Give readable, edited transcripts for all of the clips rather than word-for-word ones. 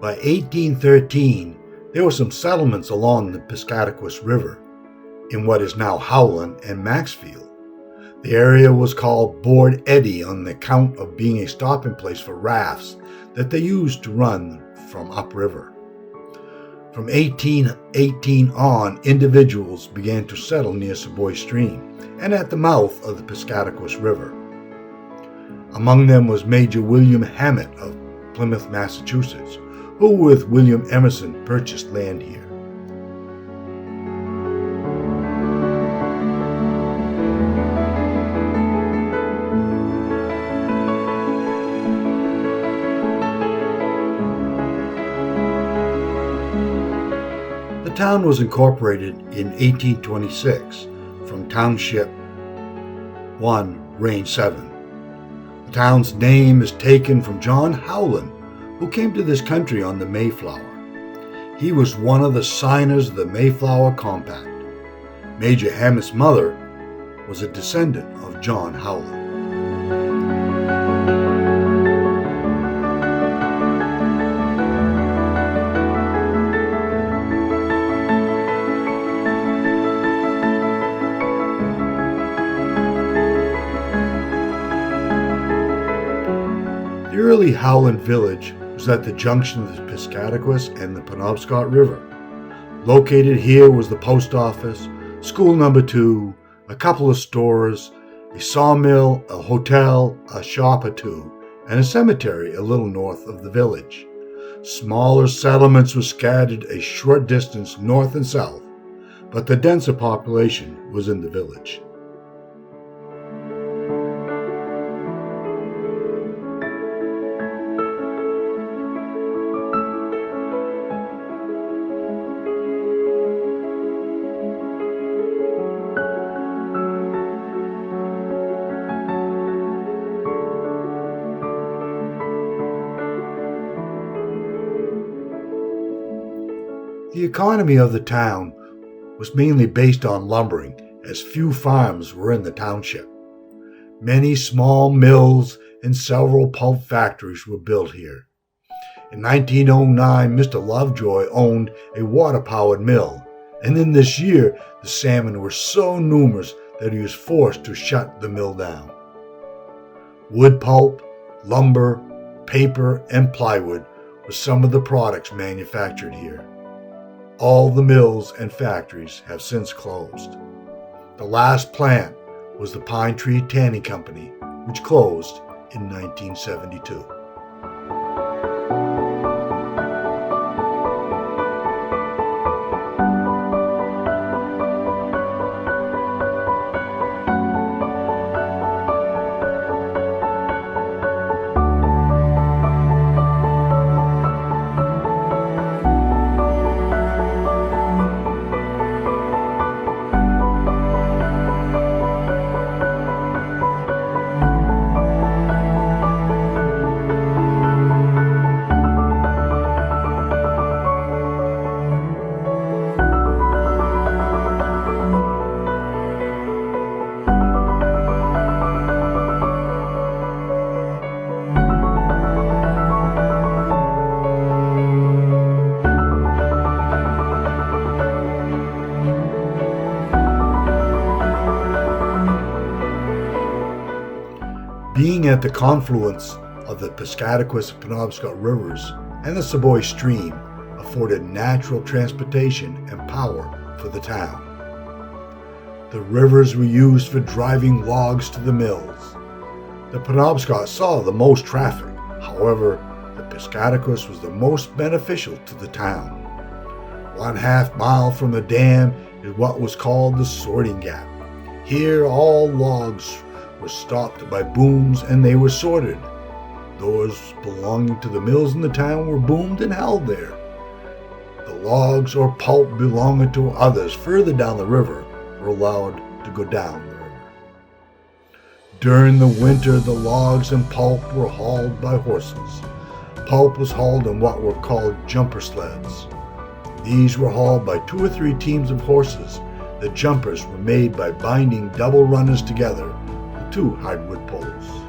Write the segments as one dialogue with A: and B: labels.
A: By 1813, there were some settlements along the Piscataquis River in what is now Howland and Maxfield. The area was called Board Eddy on account of being a stopping place for rafts that they used to run from upriver. From 1818 on, individuals began to settle near Savoy Stream and at the mouth of the Piscataquis River. Among them was Major William Hammett of Plymouth, Massachusetts, who with William Emerson purchased land here. The town was incorporated in 1826 from Township 1, Range 7. The town's name is taken from John Howland, who came to this country on the Mayflower. He was one of the signers of the Mayflower Compact. Major Hammett's mother was a descendant of John Howland. The early Howland village was at the junction of the Piscataquis and the Penobscot River. Located here was the post office, school number 2, a couple of stores, a sawmill, a hotel, a shop or two, and a cemetery a little north of the village. Smaller settlements were scattered a short distance north and south, but the denser population was in the village. The economy of the town was mainly based on lumbering, as few farms were in the township. Many small mills and several pulp factories were built here. In 1909, Mr. Lovejoy owned a water-powered mill, and in this year, the salmon were so numerous that he was forced to shut the mill down. Wood pulp, lumber, paper, and plywood were some of the products manufactured here. All the mills and factories have since closed. The last plant was the Pine Tree Tanning Company, which closed in 1972. Being at the confluence of the Piscataquis and Penobscot rivers and the Savoy Stream afforded natural transportation and power for the town. The rivers were used for driving logs to the mills. The Penobscot saw the most traffic. However, the Piscataquis was the most beneficial to the town. 1/2 mile from the dam is what was called the sorting gap. Here all logs was stopped by booms and they were sorted. Those belonging to the mills in the town were boomed and held there. The logs or pulp belonging to others further down the river were allowed to go down the river. During the winter, the logs and pulp were hauled by horses. Pulp was hauled in what were called jumper sleds. These were hauled by 2 or 3 teams of horses. The jumpers were made by binding double runners together with 2 hardwood poles.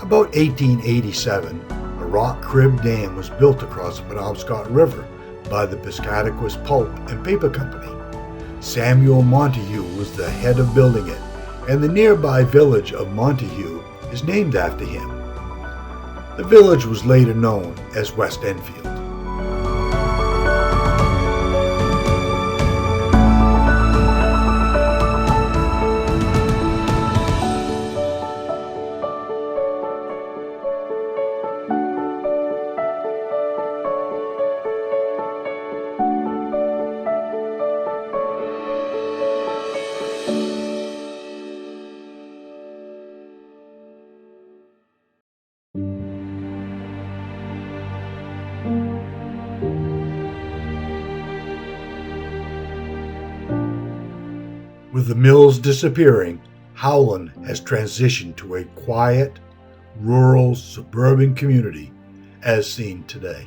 A: About 1887, a rock crib dam was built across the Penobscot River by the Piscataquis Pulp and Paper Company. Samuel Montague was the head of building it, and the nearby village of Montague is named after him. The village was later known as West Enfield. With the mills disappearing, Howland has transitioned to a quiet, rural, suburban community as seen today.